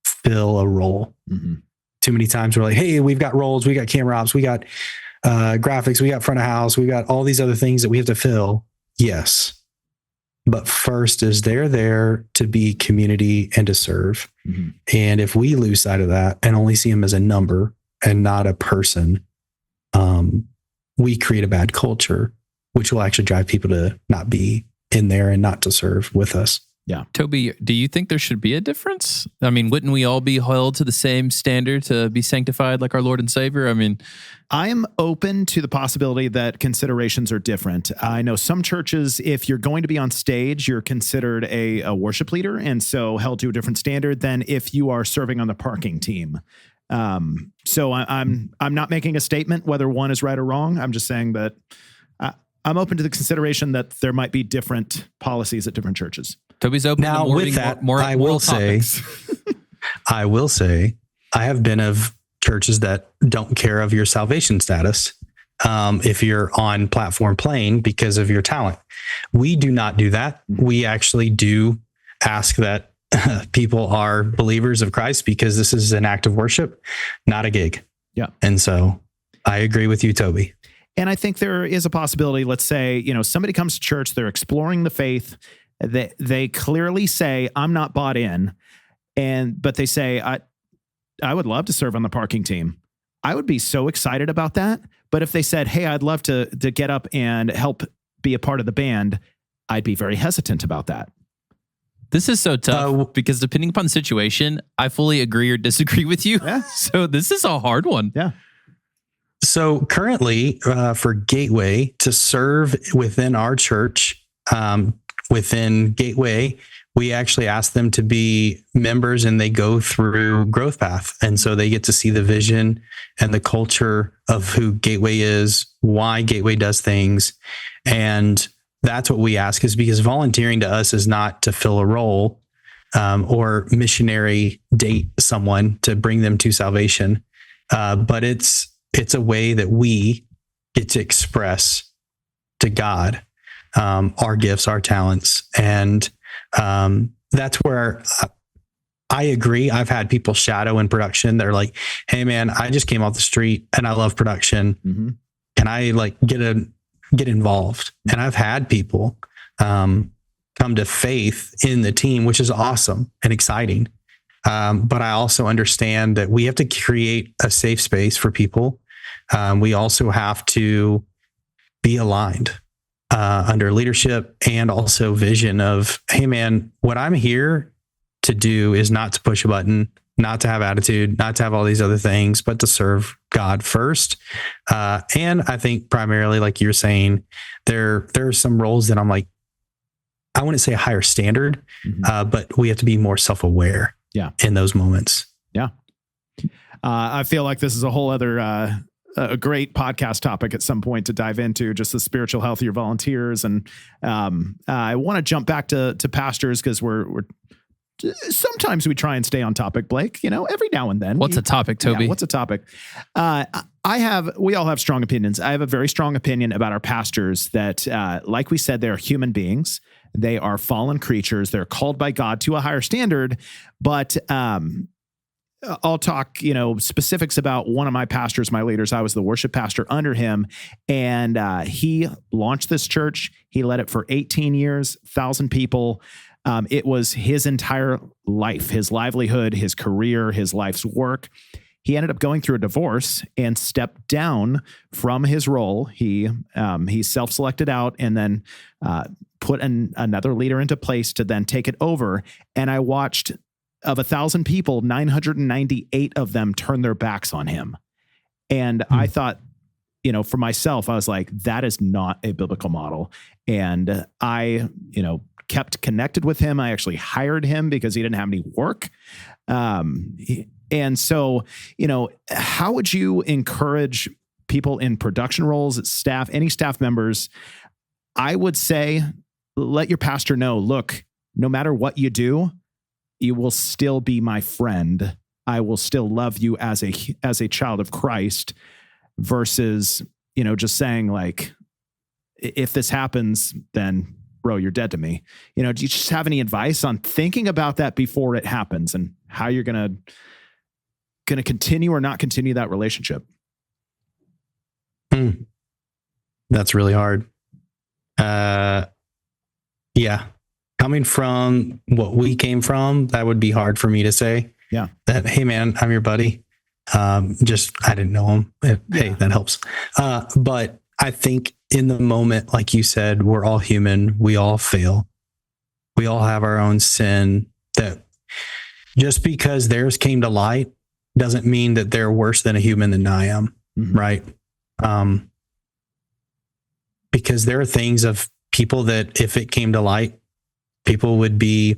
fill a role. Mm-hmm. Too many times we're like, hey, we've got roles, we got camera ops, we got graphics, we got front of house, we got all these other things that we have to fill. Yes. But first is they're there to be community and to serve. Mm-hmm. And if we lose sight of that and only see them as a number and not a person, we create a bad culture, which will actually drive people to not be in there and not to serve with us. Yeah. Toby, do you think there should be a difference? I mean, wouldn't we all be held to the same standard to be sanctified like our Lord and Savior? I mean, I am open to the possibility that considerations are different. I know some churches, if you're going to be on stage, you're considered a worship leader, and so held to a different standard than if you are serving on the parking team. So I'm not making a statement whether one is right or wrong. I'm just saying that I'm open to the consideration that there might be different policies at different churches. Toby's open. Now, with that, I will say, I have been of churches that don't care of your salvation status if you're on platform playing because of your talent. We do not do that. We actually do ask that people are believers of Christ, because this is an act of worship, not a gig. Yeah. And so I agree with you, Toby. And I think there is a possibility, let's say, somebody comes to church, they're exploring the faith, They clearly say, I'm not bought in. But they say, I would love to serve on the parking team. I would be so excited about that. But if they said, hey, I'd love to get up and help be a part of the band, I'd be very hesitant about that. This is so tough because depending upon the situation, I fully agree or disagree with you. Yeah. So this is a hard one. Yeah. So currently, for Gateway to serve within our church, within Gateway, we actually ask them to be members and they go through Growth Path. And so they get to see the vision and the culture of who Gateway is, why Gateway does things. And that's what we ask, is because volunteering to us is not to fill a role or missionary date someone to bring them to salvation. But it's a way that we get to express to God our gifts, our talents. And that's where I agree. I've had people shadow in production. They're like, hey man, I just came off the street and I love production. Mm-hmm. Can I get involved? And I've had people come to faith in the team, which is awesome and exciting. But I also understand that we have to create a safe space for people. We also have to be aligned under leadership and also vision of, hey man, what I'm here to do is not to push a button, not to have attitude, not to have all these other things, but to serve God first. And I think primarily, like you're saying, there are some roles that I'm like, I wouldn't say a higher standard, but we have to be more self-aware in those moments. Yeah. I feel like this is a whole other a great podcast topic at some point to dive into, just the spiritual health of your volunteers. And I want to jump back to pastors because we're sometimes we try and stay on topic, Blake, every now and then. What's a topic, Toby? Yeah, what's a topic? We all have strong opinions. I have a very strong opinion about our pastors that, like we said, they're human beings. They are fallen creatures. They're called by God to a higher standard, but, I'll talk, specifics about one of my pastors, my leaders. I was the worship pastor under him, and he launched this church. He led it for 18 years, 1,000 people. It was his entire life, his livelihood, his career, his life's work. He ended up going through a divorce and stepped down from his role. He self-selected out and then put another leader into place to then take it over. And I watched, of 1,000 people, 998 of them turned their backs on him. And I thought, for myself, I was like, that is not a biblical model. And I, kept connected with him. I actually hired him because he didn't have any work. And so, how would you encourage people in production roles, staff, any staff members? I would say, let your pastor know, look, no matter what you do, you will still be my friend. I will still love you as a child of Christ, versus, just saying like, if this happens, then bro, you're dead to me. Do you just have any advice on thinking about that before it happens and how you're going to continue or not continue that relationship? That's really hard. Yeah. Coming from what we came from, that would be hard for me to say. Yeah. That, hey man, I'm your buddy. I didn't know him. Hey, that helps. But I think in the moment, like you said, we're all human. We all fail. We all have our own sin. That just because theirs came to light doesn't mean that they're worse than a human than I am. Mm-hmm. Right. Because there are things of people that if it came to light, people would be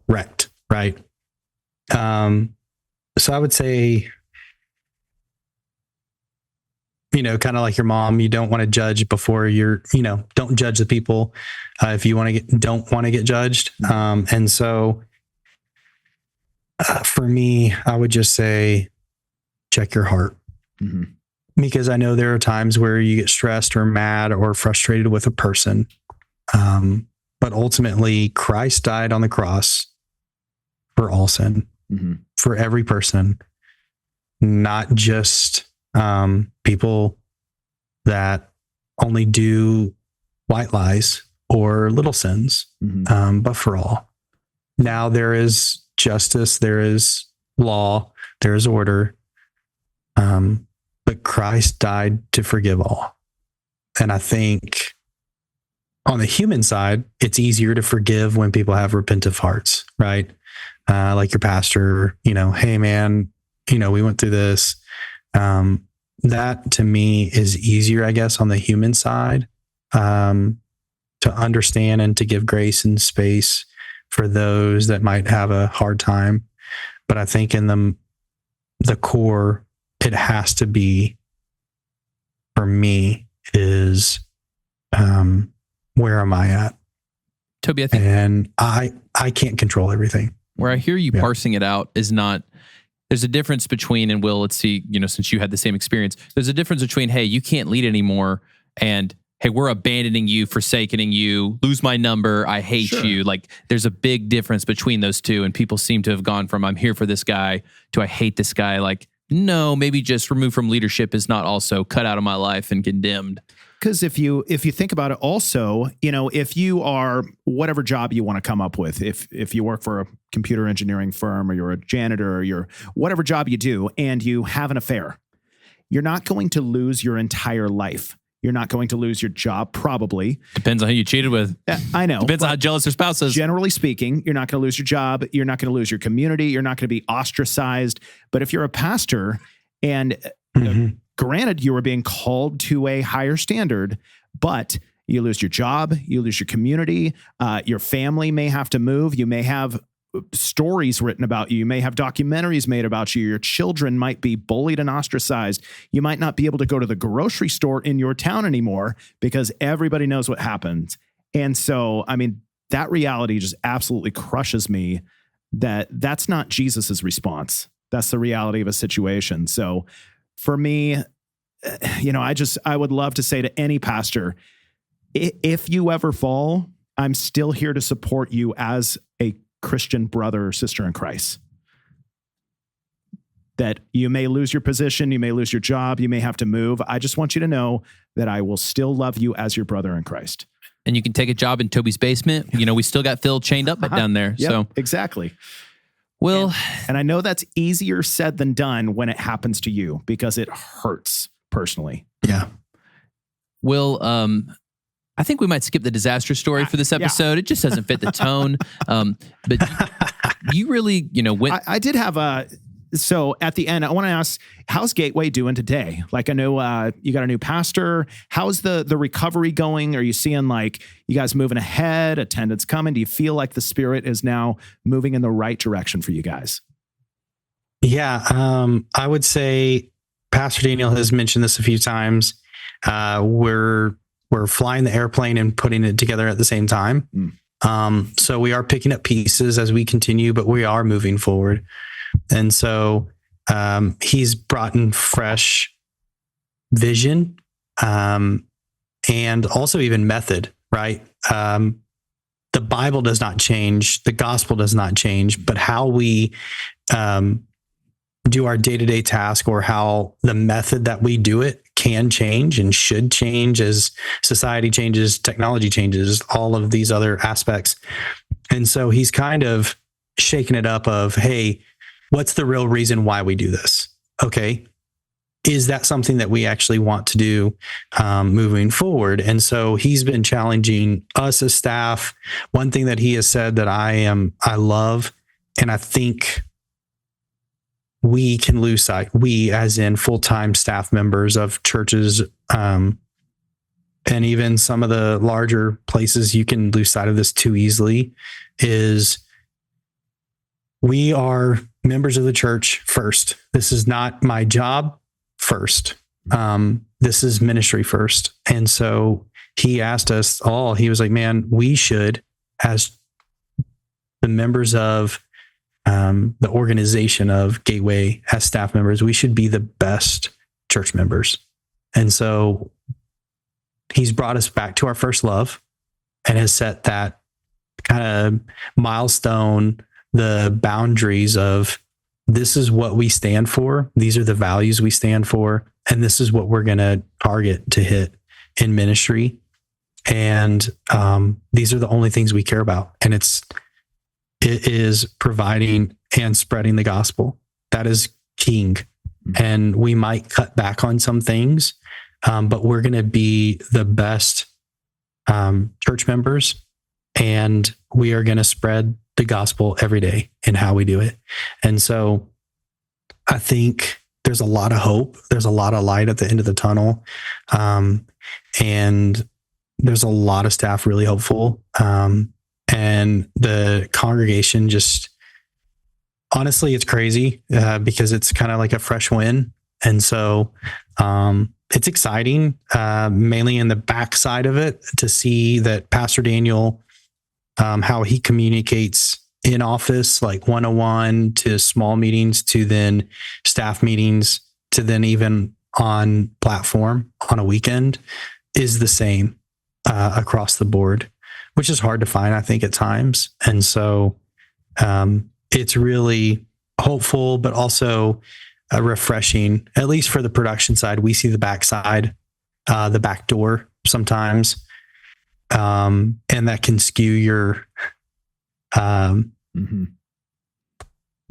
wrecked. Right. So I would say, kind of like your mom, you don't want to judge before don't judge the people if you don't want to get judged. And so for me, I would just say, check your heart. Mm-hmm. Because I know there are times where you get stressed or mad or frustrated with a person. But ultimately, Christ died on the cross for all sin, for every person, not just people that only do white lies or little sins, but for all. Now there is justice, there is law, there is order, but Christ died to forgive all. And I think on the human side, it's easier to forgive when people have repentant hearts, right? Like your pastor, hey man, we went through this. That to me is easier, I guess, on the human side, to understand and to give grace and space for those that might have a hard time. But I think in the core, it has to be, for me, is where am I at? Toby, I think, and I can't control everything. Where I hear you parsing it out is not, there's a difference between, and Will, let's see, since you had the same experience, there's a difference between, hey, you can't lead anymore, and hey, we're abandoning you, forsaking you, lose my number, I hate you. Like, there's a big difference between those two, and people seem to have gone from, I'm here for this guy, to I hate this guy. Like, no, maybe just removed from leadership is not also cut out of my life and condemned. Because if you think about it also, if you are whatever job you want to come up with, if you work for a computer engineering firm, or you're a janitor, or you're whatever job you do, and you have an affair, you're not going to lose your entire life. You're not going to lose your job, probably. Depends on who you cheated with. I know. Depends on how jealous your spouse is. Generally speaking, you're not going to lose your job. You're not going to lose your community. You're not going to be ostracized. But if you're a pastor, and granted, you are being called to a higher standard, but you lose your job, you lose your community, your family may have to move. You may have stories written about you. You may have documentaries made about you. Your children might be bullied and ostracized. You might not be able to go to the grocery store in your town anymore because everybody knows what happened. And so, that reality just absolutely crushes me, that's not Jesus's response. That's the reality of a situation. So for me, I would love to say to any pastor, if you ever fall, I'm still here to support you as a Christian brother or sister in Christ. That you may lose your position, you may lose your job, you may have to move. I just want you to know that I will still love you as your brother in Christ. And you can take a job in Toby's basement. We still got Phil chained up down there. Yep, so exactly. Well, and I know that's easier said than done when it happens to you, because it hurts personally. Yeah. Will, I think we might skip the disaster story for this episode. Yeah. It just doesn't fit the tone. But you really, went. I did have so at the end, I want to ask, how's Gateway doing today? Like, I know you got a new pastor. How's the recovery going? Are you seeing you guys moving ahead, attendance coming? Do you feel like the Spirit is now moving in the right direction for you guys? Yeah. I would say Pastor Daniel has mentioned this a few times. We're flying the airplane and putting it together at the same time. So we are picking up pieces as we continue, but we are moving forward. And so he's brought in fresh vision and also even method, right? The Bible does not change. The gospel does not change, but how we do our day-to-day task, or how the method that we do it can change and should change as society changes, technology changes, all of these other aspects. And so he's kind of shaking it up of, hey, what's the real reason why we do this? Okay. Is that something that we actually want to do moving forward? And so he's been challenging us as staff. One thing that he has said that I love, and I think we can lose sight, we as in full-time staff members of churches, and even some of the larger places, you can lose sight of this too easily, is we are members of the church first. This is not my job first. This is ministry first. And so he asked us all, he was like, man, we should, as the members of the organization of Gateway, as staff members, we should be the best church members. And so he's brought us back to our first love and has set that kind of milestone, the boundaries of, this is what we stand for. These are the values we stand for. And this is what we're going to target to hit in ministry. And these are the only things we care about. And it is providing and spreading the gospel. That is king. And we might cut back on some things, but we're going to be the best church members, and we are going to spread the gospel every day in how we do it. And so I think there's a lot of hope. There's a lot of light at the end of the tunnel. And there's a lot of staff really hopeful. And the congregation just, honestly, it's crazy because it's kind of like a fresh win. And so it's exciting, mainly in the backside of it, to see that Pastor Daniel, how he communicates in office, like 101 to small meetings, to then staff meetings, to then even on platform on a weekend, is the same across the board, which is hard to find, I think, at times. And so it's really hopeful, but also refreshing, at least for the production side. We see the backside, the back door sometimes, and that can skew your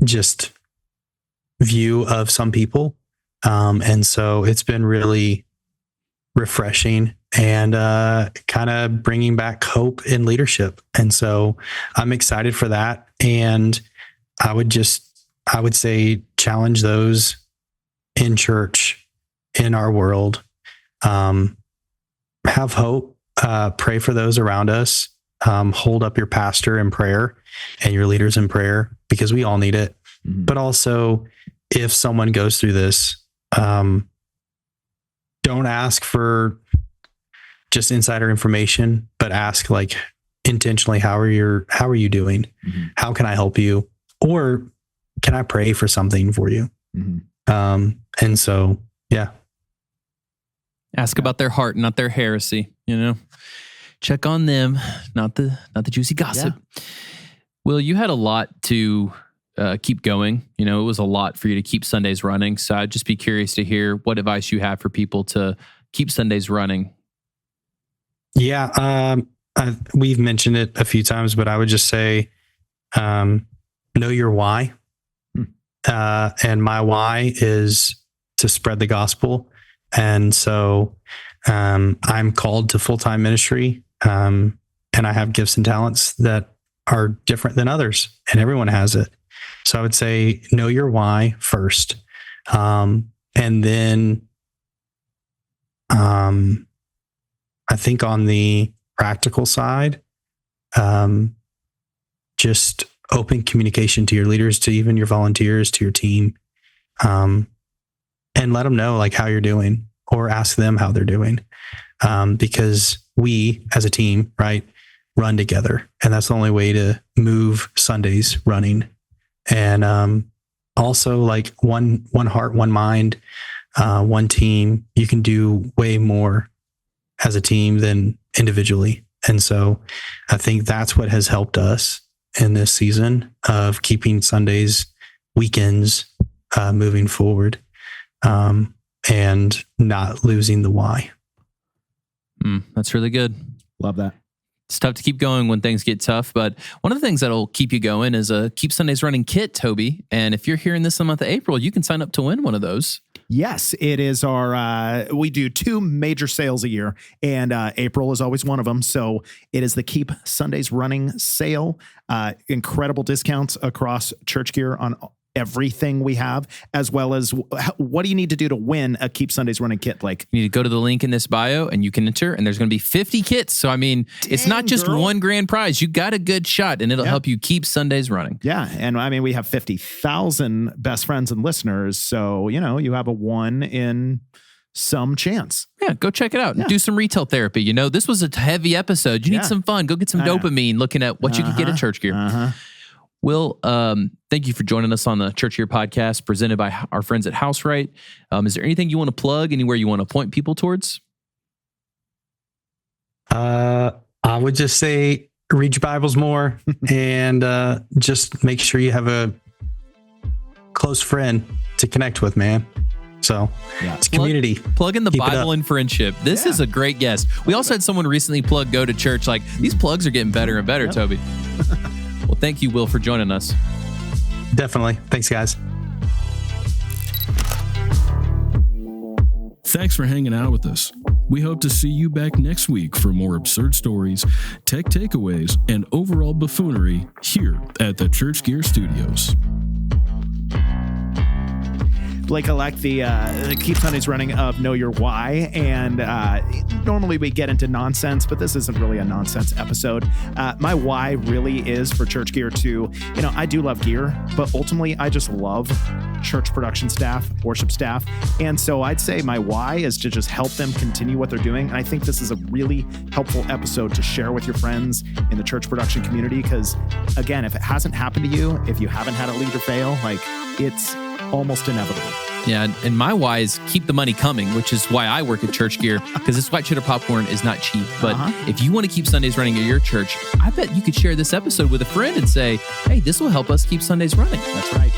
just view of some people. And so it's been really refreshing and kind of bringing back hope in leadership. And so I'm excited for that. And I would say challenge those in church, in our world. Have hope, pray for those around us, hold up your pastor in prayer and your leaders in prayer, because we all need it. But also, if someone goes through this, don't ask for just insider information, but ask like intentionally, how are you doing? How can I help you? Or can I pray for something for you? And so, yeah. Ask about their heart, not their heresy, check on them, not the juicy gossip. Yeah. Will, you had a lot to keep going. It was a lot for you to keep Sundays running. So I'd just be curious to hear what advice you have for people to keep Sundays running. Yeah. We've mentioned it a few times, but I would just say, know your why. And my why is to spread the gospel. And so I'm called to full-time ministry, and I have gifts and talents that are different than others, and everyone has it. So I would say know your why first. And then I think on the practical side, just open communication to your leaders, to even your volunteers, to your team, and let them know like how you're doing, or ask them how they're doing. Because we as a team, right, run together, and that's the only way to move Sundays running. And also like one heart, one mind, one team. You can do way more as a team than individually. And so I think that's what has helped us in this season of keeping Sundays, weekends moving forward, and not losing the why. That's really good. Love that. It's tough to keep going when things get tough, but one of the things that'll keep you going is a Keep Sundays Running kit, Toby. And if you're hearing this in the month of April, you can sign up to win one of those. Yes, it is our, we do 2 major sales a year, and April is always one of them. So it is the Keep Sundays Running sale. Incredible discounts across church gear on everything we have, as well as what do you need to do to win a Keep Sundays Running kit? Like, you need to go to the link in this bio and you can enter, and there's going to be 50 kits. So, I mean, it's not just one grand prize. You got a good shot, and it'll help you keep Sundays running. Yeah. And I mean, we have 50,000 best friends and listeners. So, you have a 1 in some chance. Yeah, go check it out. Do some retail therapy. This was a heavy episode. You need some fun. Go get some dopamine looking at what you can get at church gear. Will, thank you for joining us on the Church Gear podcast presented by our friends at House Right. Is there anything you want to plug, anywhere you want to point people towards? I would just say read your Bibles more and just make sure you have a close friend to connect with, man. So it's community. Plug in the Keep it Bible up. and friendship. This is a great guest. We also had someone recently plug Go to Church. Like, these plugs are getting better and better, Toby. Well, thank you, Will, for joining us. Definitely. Thanks, guys. Thanks for hanging out with us. We hope to see you back next week for more absurd stories, tech takeaways, and overall buffoonery here at the Church Gear Studios. Blake, I like the Keep Sundays Running of Know Your Why. And normally we get into nonsense, but this isn't really a nonsense episode. My why really is for Church Gear to, I do love gear, but ultimately I just love church production staff, worship staff. And so I'd say my why is to just help them continue what they're doing. And I think this is a really helpful episode to share with your friends in the church production community. Because again, if it hasn't happened to you, if you haven't had a leader fail, like it's almost inevitable. Yeah, and my why is keep the money coming, which is why I work at Church Gear, because this white cheddar popcorn is not cheap. But if you want to keep Sundays running at your church, I bet you could share this episode with a friend and say, hey, this will help us keep Sundays running. That's right.